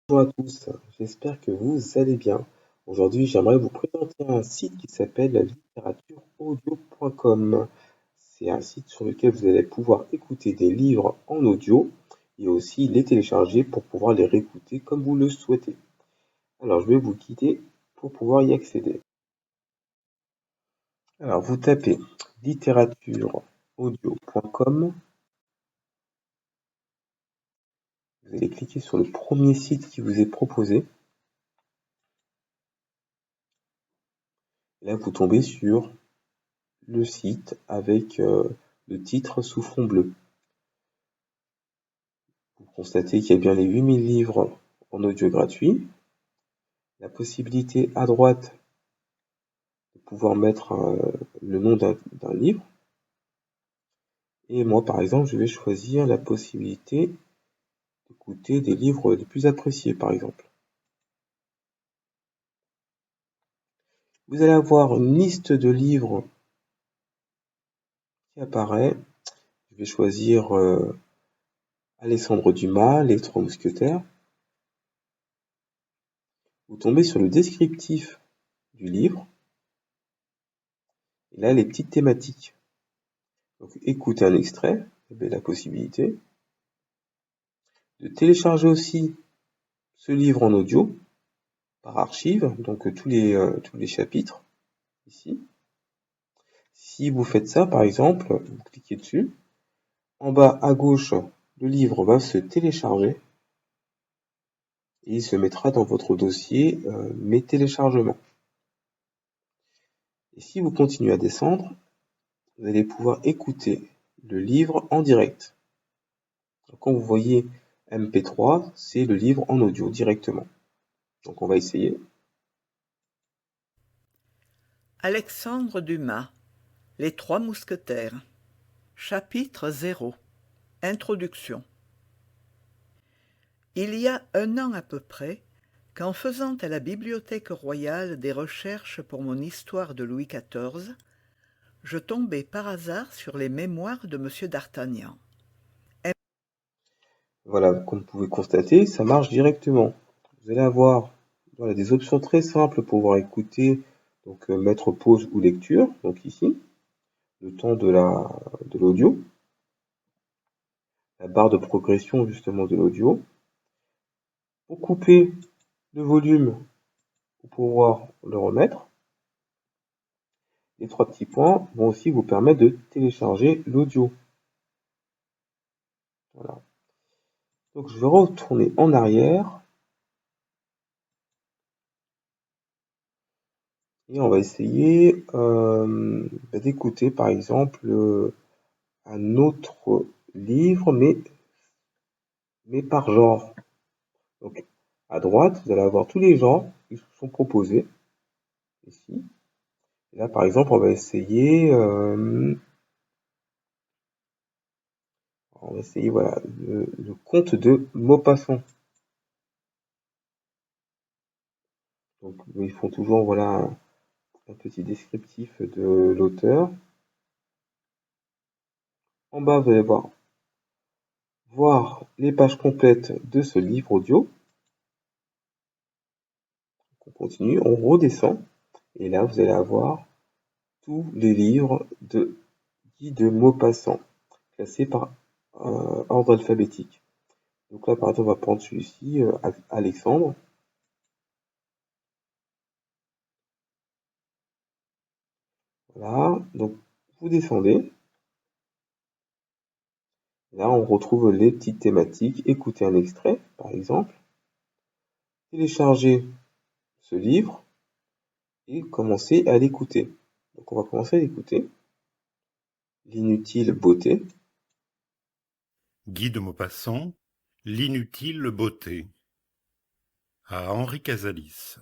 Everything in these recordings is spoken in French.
Bonjour à tous, j'espère que vous allez bien. Aujourd'hui, j'aimerais vous présenter un site qui s'appelle littératureaudio.com. C'est un site sur lequel vous allez pouvoir écouter des livres en audio et aussi les télécharger pour pouvoir les réécouter comme vous le souhaitez. Alors, je vais vous guider pour pouvoir y accéder. Alors, vous tapez littératureaudio.com. Vous allez cliquer sur le premier site qui vous est proposé. Et là, vous tombez sur le site avec le titre sous fond bleu. Vous constatez qu'il y a bien les 8000 livres en audio gratuit, la possibilité à droite de pouvoir mettre le nom d'un livre, et moi par exemple je vais choisir la possibilité d'écouter des livres les plus appréciés par exemple. Vous allez avoir une liste de livres qui apparaît. Je vais choisir Alexandre Dumas, Les Trois Mousquetaires. Vous tombez sur le descriptif du livre, et là les petites thématiques. Donc écouter un extrait, vous avez la possibilité de télécharger aussi ce livre en audio par archive, donc tous les chapitres ici. Si vous faites ça, par exemple, vous cliquez dessus, en bas à gauche, le livre va se télécharger et il se mettra dans votre dossier Mes téléchargements. Et si vous continuez à descendre, vous allez pouvoir écouter le livre en direct. Donc, quand vous voyez MP3, c'est le livre en audio directement. Donc on va essayer. Alexandre Dumas, Les Trois Mousquetaires. Chapitre 0. Introduction. Il y a 1 an à peu près, qu'en faisant à la Bibliothèque royale des recherches pour mon histoire de Louis XIV, je tombai par hasard sur les mémoires de M. d'Artagnan. Voilà, comme vous pouvez constater, ça marche directement. Vous allez avoir des options très simples pour pouvoir écouter, donc mettre pause ou lecture, donc ici, le temps de l'audio, la barre de progression justement de l'audio. Pour couper le volume, pour pouvoir le remettre, les 3 petits points vont aussi vous permettre de télécharger l'audio. Voilà. Donc je vais retourner en arrière. Et on va essayer d'écouter par exemple un autre livre, mais par genre. Donc à droite, vous allez avoir tous les genres qui sont proposés ici. Et là par exemple, on va essayer voilà, le conte de Maupassant. Donc ils font toujours voilà un petit descriptif de l'auteur. En bas, vous allez voir les pages complètes de ce livre audio. On continue, on redescend, et là vous allez avoir tous les livres de Guy de Maupassant, classés par ordre alphabétique. Donc là par exemple on va prendre celui-ci, Alexandre. Voilà, donc vous descendez. Là on retrouve les petites thématiques, écouter un extrait par exemple, télécharger ce livre et commencer à l'écouter. Donc on va commencer à l'écouter. L'inutile beauté. Guy de Maupassant, L'inutile beauté. À Henri Casalis.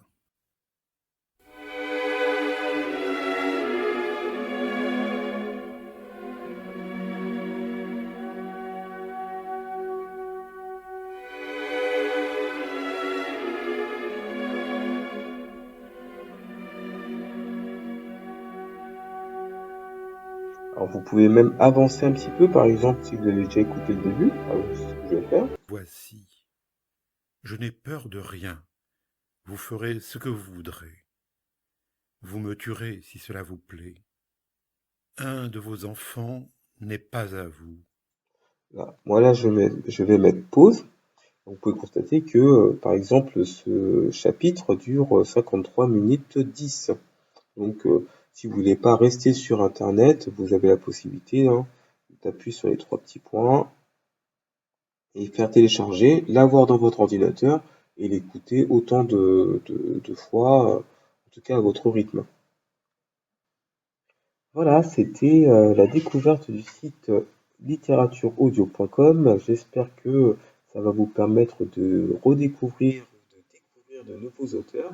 Alors vous pouvez même avancer un petit peu, par exemple si vous avez déjà écouté le début, c'est ce que je vais faire. Voici. Je n'ai peur de rien. Vous ferez ce que vous voudrez. Vous me tuerez si cela vous plaît. Un de vos enfants n'est pas à vous. Là. Moi là, je vais mettre pause. Vous pouvez constater que, par exemple, ce chapitre dure 53 minutes 10. Donc, si vous voulez pas rester sur Internet, vous avez la possibilité d'appuyer sur les trois petits points et faire télécharger, l'avoir dans votre ordinateur et l'écouter autant de fois, en tout cas à votre rythme. Voilà, c'était la découverte du site littératureaudio.com. J'espère que ça va vous permettre de redécouvrir, de découvrir de nouveaux auteurs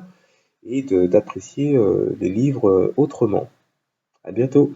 et d'apprécier les livres autrement. À bientôt!